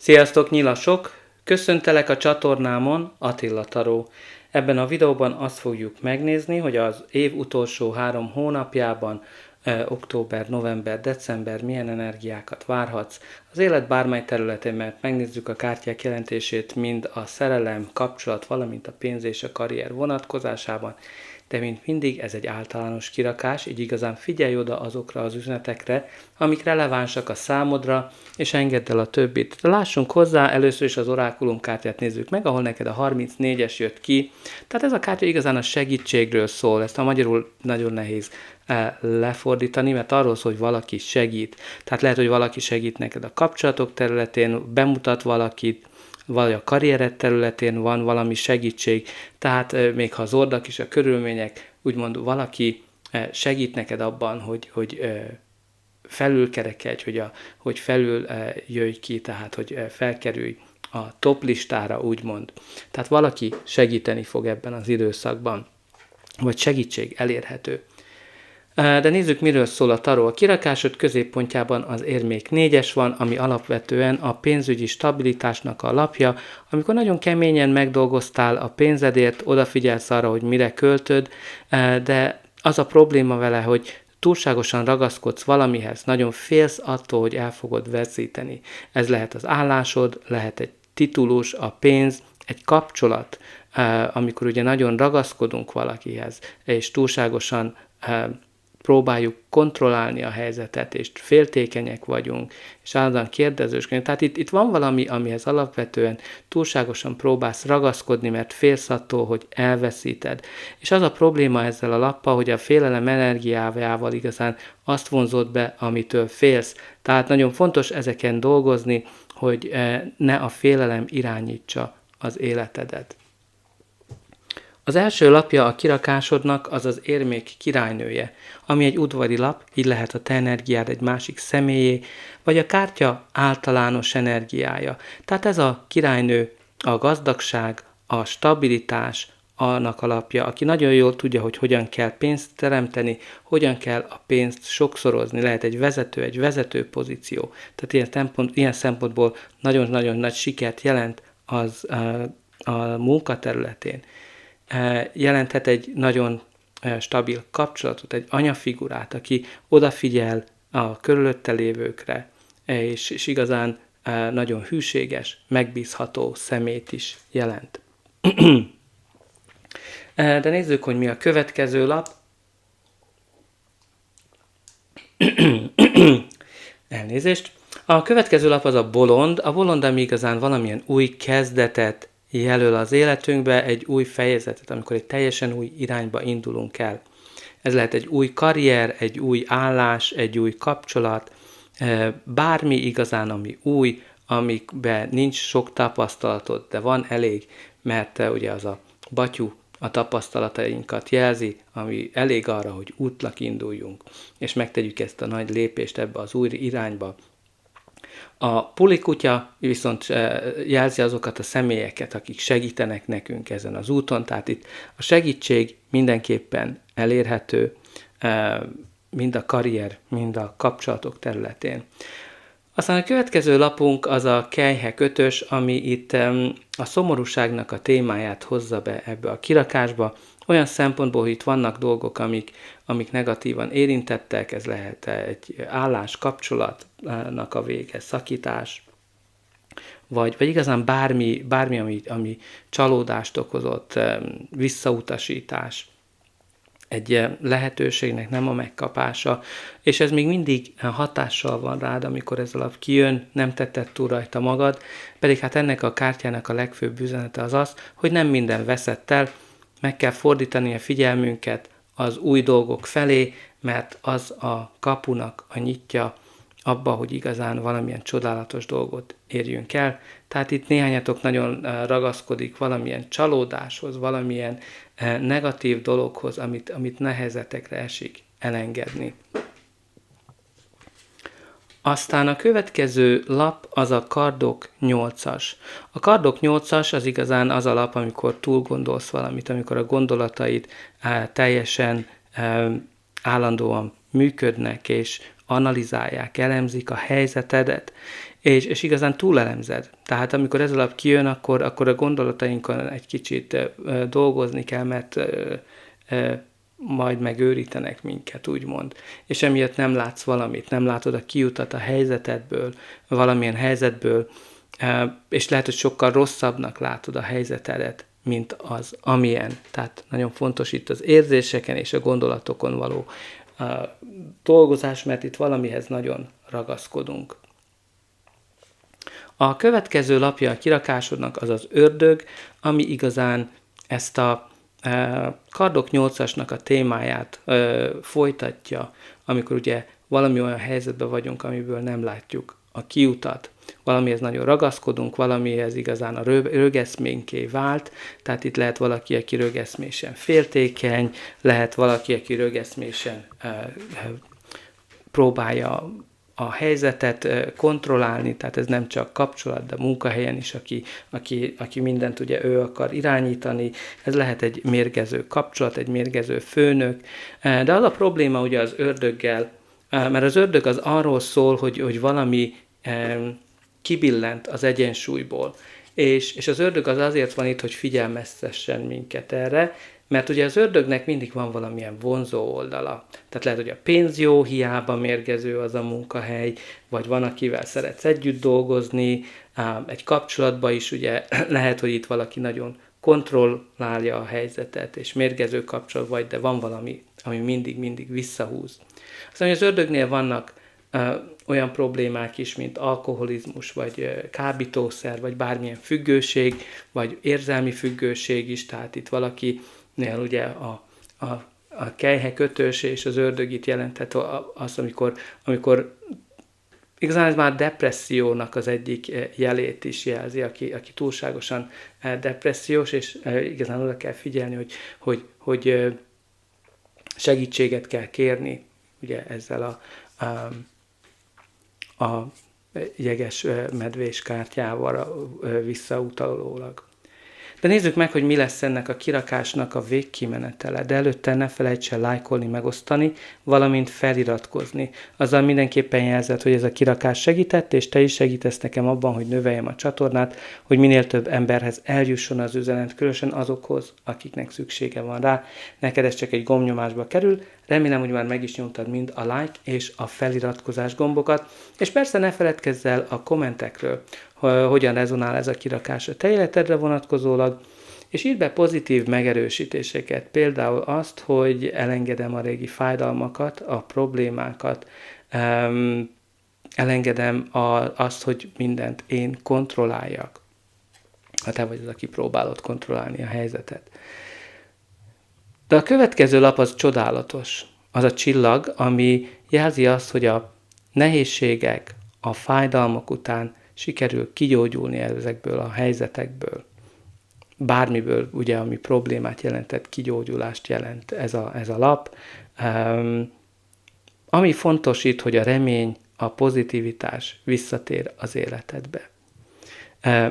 Sziasztok, nyilasok! Köszöntelek a csatornámon, Attila Taró. Ebben a videóban azt fogjuk megnézni, hogy az év utolsó 3 hónapjában, október, november, december milyen energiákat várhatsz az élet bármely területén, mert megnézzük a kártyák jelentését mind a szerelem, kapcsolat, valamint a pénz és a karrier vonatkozásában, de mint mindig ez egy általános kirakás, így igazán figyelj oda azokra az üzenetekre, amik relevánsak a számodra, és engedd el a többit. De lássunk hozzá, először is az orákulum kártyát nézzük meg, ahol neked a 34-es jött ki. Tehát ez a kártya igazán a segítségről szól, ezt a magyarul nagyon nehéz lefordítani, mert arról szól, hogy valaki segít. Tehát lehet, hogy valaki segít neked a kapcsolatok területén, bemutat valakit, vagy a karriered területén van valami segítség, tehát még ha zordak is a körülmények, úgymond valaki segít neked abban, hogy felülkerekedj, hogy felül jöjj ki, tehát hogy felkerülj a top listára, úgymond. Tehát valaki segíteni fog ebben az időszakban, vagy segítség elérhető. De nézzük, miről szól a taró. A kirakásod középpontjában az érmék 4-es van, ami alapvetően a pénzügyi stabilitásnak a lapja. Amikor nagyon keményen megdolgoztál a pénzedért, odafigyelsz arra, hogy mire költöd, de az a probléma vele, hogy túlságosan ragaszkodsz valamihez, nagyon félsz attól, hogy el fogod veszíteni. Ez lehet az állásod, lehet egy titulus, a pénz, egy kapcsolat, amikor ugye nagyon ragaszkodunk valakihez, és túlságosan próbáljuk kontrollálni a helyzetet, és féltékenyek vagyunk, és állandóan kérdezősködünk. Tehát itt van valami, amihez alapvetően túlságosan próbálsz ragaszkodni, mert félsz attól, hogy elveszíted. És az a probléma ezzel a lappal, hogy a félelem energiájával igazán azt vonzod be, amitől félsz. Tehát nagyon fontos ezeken dolgozni, hogy ne a félelem irányítsa az életedet. Az első lapja a kirakásodnak az az érmék királynője, ami egy udvari lap, így lehet a te energiád egy másik személyé, vagy a kártya általános energiája. Tehát ez a királynő a gazdagság, a stabilitás, annak alapja, aki nagyon jól tudja, hogy hogyan kell pénzt teremteni, hogyan kell a pénzt sokszorozni. Lehet egy vezető pozíció. Tehát ilyen szempontból nagyon-nagyon nagy sikert jelent az a munkaterületén. Jelenthet egy nagyon stabil kapcsolatot, egy anyafigurát, aki odafigyel a körülötte lévőkre, és igazán nagyon hűséges, megbízható szemét is jelent. De nézzük, hogy mi a következő lap. Elnézést. A következő lap az a bolond. A bolond, ami igazán valamilyen új kezdetet jelöl az életünkbe, egy új fejezetet, amikor egy teljesen új irányba indulunk el. Ez lehet egy új karrier, egy új állás, egy új kapcsolat, bármi igazán, ami új, amikben nincs sok tapasztalatod, de van elég, mert ugye az a batyú a tapasztalatainkat jelzi, ami elég arra, hogy útnak induljunk, és megtegyük ezt a nagy lépést ebbe az új irányba. A pulikutya viszont jelzi azokat a személyeket, akik segítenek nekünk ezen az úton, tehát itt a segítség mindenképpen elérhető, mind a karrier, mind a kapcsolatok területén. Aztán a következő lapunk az a kelyhe 5-ös, ami itt a szomorúságnak a témáját hozza be ebbe a kirakásba, olyan szempontból, hogy itt vannak dolgok, amik negatívan érintettek, ez lehet egy állás, kapcsolatnak a vége, szakítás, vagy igazán bármi ami csalódást okozott, visszautasítás, egy lehetőségnek nem a megkapása, és ez még mindig hatással van rád, amikor ez alap kijön, nem tetted túl rajta magad, pedig hát ennek a kártyának a legfőbb üzenete az az, hogy nem minden veszett el, meg kell fordítani a figyelmünket az új dolgok felé, mert az a kapunak a nyitja abba, hogy igazán valamilyen csodálatos dolgot érjünk el. Tehát itt néhányatok nagyon ragaszkodik valamilyen csalódáshoz, valamilyen negatív dologhoz, amit nehezetekre esik elengedni. Aztán a következő lap az a kardok 8-as. A kardok 8-as az igazán az a lap, amikor túl gondolsz valamit, amikor a gondolataid teljesen állandóan működnek, és analizálják, elemzik a helyzetedet, és igazán túlelemzed. Tehát amikor ez a lap kijön, akkor a gondolatainkon egy kicsit dolgozni kell, mert majd megőrítenek minket, úgymond. És emiatt nem látsz valamit, nem látod a kiutat a helyzetedből, valamilyen helyzetből, és lehet, hogy sokkal rosszabbnak látod a helyzetedet, mint az, amilyen. Tehát nagyon fontos itt az érzéseken és a gondolatokon való dolgozás, mert itt valamihez nagyon ragaszkodunk. A következő lapja a kirakásodnak az az ördög, ami igazán ezt a Kardok 8-asnak a témáját folytatja, amikor ugye valami olyan helyzetben vagyunk, amiből nem látjuk a kiutat. Valamihez nagyon ragaszkodunk, valamihez igazán a rögeszménké vált, tehát itt lehet valaki, aki rögeszmésen féltékeny, lehet valaki, aki rögeszmésen próbálja a helyzetet kontrollálni, tehát ez nem csak kapcsolat, de munkahelyen is, aki mindent ugye ő akar irányítani, ez lehet egy mérgező kapcsolat, egy mérgező főnök, de az a probléma ugye az ördöggel, mert az ördög az arról szól, hogy valami kibillent az egyensúlyból, és az ördög az azért van itt, hogy figyelmeztessen minket erre, mert ugye az ördögnek mindig van valamilyen vonzó oldala. Tehát lehet, hogy a pénz jó, hiába mérgező az a munkahely, vagy van, akivel szeretsz együtt dolgozni, egy kapcsolatban is ugye lehet, hogy itt valaki nagyon kontrollálja a helyzetet, és mérgező kapcsolat vagy, de van valami, ami mindig visszahúz. Aztán az ördögnél vannak olyan problémák is, mint alkoholizmus, vagy kábítószer, vagy bármilyen függőség, vagy érzelmi függőség is, tehát itt valakinél ugye a kelyhe kötőse és az ördög itt jelenthet az, amikor igazán ez már depressziónak az egyik jelét is jelzi, aki túlságosan depressziós, és igazán oda kell figyelni, hogy segítséget kell kérni, ugye ezzel a jeges medvés kártyával visszautalólag. De nézzük meg, hogy mi lesz ennek a kirakásnak a végkimenetele. De előtte ne felejts el lájkolni, megosztani, valamint feliratkozni. Azzal mindenképpen jelzed, hogy ez a kirakás segített, és te is segítesz nekem abban, hogy növeljem a csatornát, hogy minél több emberhez eljusson az üzenet, különösen azokhoz, akiknek szüksége van rá. Neked ez csak egy gombnyomásba kerül. Remélem, hogy már meg is nyomtad mind a like és a feliratkozás gombokat. És persze ne feledkezz el a kommentekről, hogyan rezonál ez a kirakás a te életedre vonatkozólag, és írd be pozitív megerősítéseket, például azt, hogy elengedem a régi fájdalmakat, a problémákat, elengedem azt, hogy mindent én kontrolláljak. Ha te vagy az, aki próbálod kontrollálni a helyzetet. De a következő lap az csodálatos. Az a csillag, ami jelzi azt, hogy a nehézségek, a fájdalmak után sikerül kigyógyulni ezekből a helyzetekből. Bármiből, ugye, ami problémát jelentett, kigyógyulást jelent ez a lap. Ami fontos itt, hogy a remény, a pozitivitás visszatér az életedbe.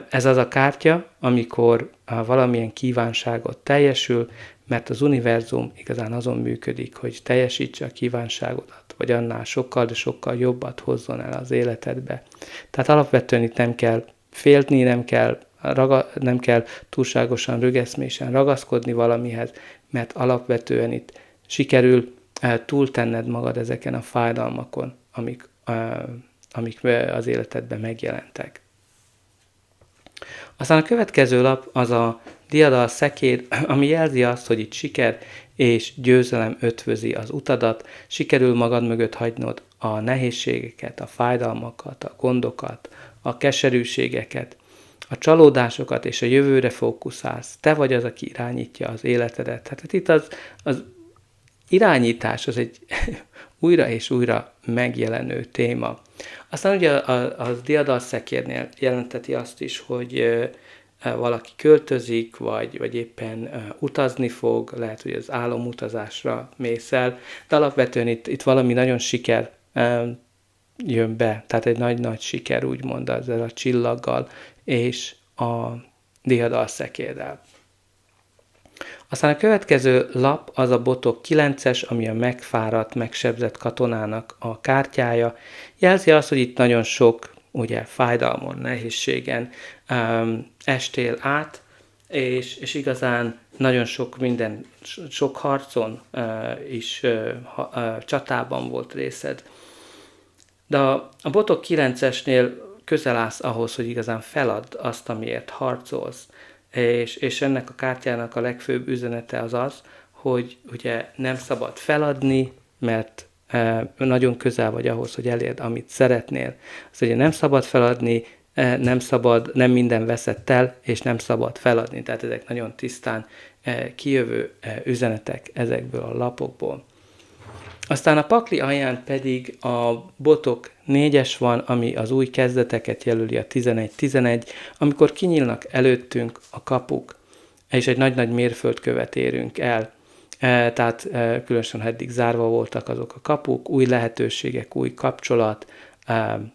Ez az a kártya, amikor valamilyen kívánságot teljesül, mert az univerzum igazán azon működik, hogy teljesítse a kívánságodat, vagy annál sokkal, de sokkal jobbat hozzon el az életedbe. Tehát alapvetően itt nem kell félni, nem kell túlságosan rögeszmésen ragaszkodni valamihez, mert alapvetően itt sikerül túltenned magad ezeken a fájdalmakon, amik az életedben megjelentek. Aztán a következő lap az a diadal szekér, ami jelzi azt, hogy itt siker és győzelem ötvözi az utadat, sikerül magad mögött hagynod a nehézségeket, a fájdalmakat, a gondokat, a keserűségeket, a csalódásokat és a jövőre fókuszálsz. Te vagy az, aki irányítja az életedet. Tehát itt az irányítás az egy újra és újra megjelenő téma. Aztán ugye a diadal szekérnél jelenteti azt is, hogy valaki költözik, vagy éppen utazni fog, lehet, hogy az álomutazásra mész el, de alapvetően itt valami nagyon siker jön be, tehát egy nagy-nagy siker, úgymond ezzel a csillaggal és a diadal szekérrel. Aztán a következő lap az a botok 9-es, ami a megfáradt, megsebzett katonának a kártyája. Jelzi azt, hogy itt nagyon sok ugye fájdalmon, nehézségen estél át, és igazán nagyon sok minden, sok harcon is csatában volt részed. De a Botok 9-esnél közel állsz ahhoz, hogy igazán feladd azt, amiért harcolsz. És ennek a kártyának a legfőbb üzenete az, hogy ugye nem szabad feladni, mert nagyon közel vagy ahhoz, hogy elérd, amit szeretnél. Az ugye nem szabad feladni, nem minden veszett el, és nem szabad feladni. Tehát ezek nagyon tisztán kijövő üzenetek ezekből a lapokból. Aztán a pakli alján pedig a Botok 4-es van, ami az új kezdeteket jelöli, a 11-11, amikor kinyílnak előttünk a kapuk, és egy nagy-nagy mérföldkövet érünk el. Tehát különösen eddig zárva voltak azok a kapuk, új lehetőségek, új kapcsolat,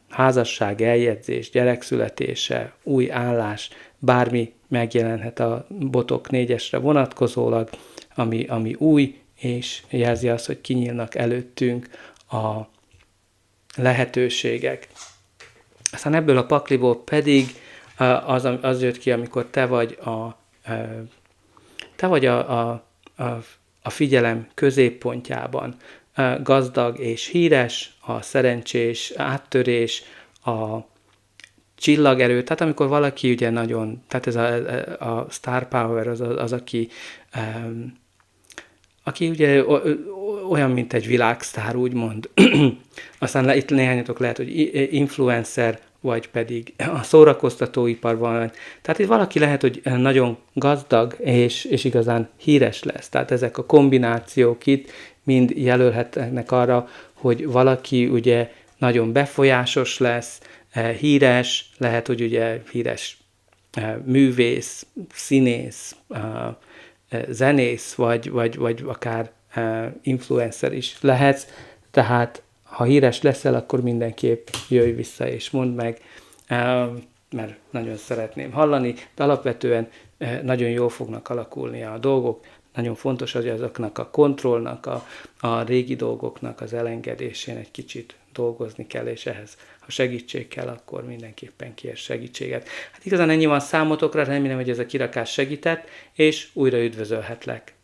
házasság, eljegyzés, gyerekszületése, új állás, bármi megjelenhet a Botok 4-esre vonatkozólag, ami új, és jelzi azt, hogy kinyílnak előttünk a lehetőségek. Aztán ebből a pakliból pedig az jött ki, amikor te vagy a figyelem középpontjában, gazdag és híres, a szerencsés áttörés, a csillagerő, tehát amikor valaki ugye nagyon, tehát ez a star power az aki ugye olyan, mint egy világsztár, úgymond. Aztán itt néhányatok lehet, hogy influencer, vagy pedig a szórakoztatóiparban. Tehát itt valaki lehet, hogy nagyon gazdag, és igazán híres lesz. Tehát ezek a kombinációk itt mind jelölhetnek arra, hogy valaki ugye nagyon befolyásos lesz, híres, lehet, hogy ugye híres művész, színész, zenész, vagy akár influencer is lehetsz, tehát ha híres leszel, akkor mindenképp jöjj vissza és mondd meg, mert nagyon szeretném hallani, de alapvetően nagyon jól fognak alakulni a dolgok, nagyon fontos, hogy azoknak a kontrollnak, a régi dolgoknak az elengedésén egy kicsit dolgozni kell, és ehhez, ha segítség kell, akkor mindenképpen kér segítséget. Hát igazán ennyi van számotokra, remélem, hogy ez a kirakás segített, és újra üdvözölhetlek.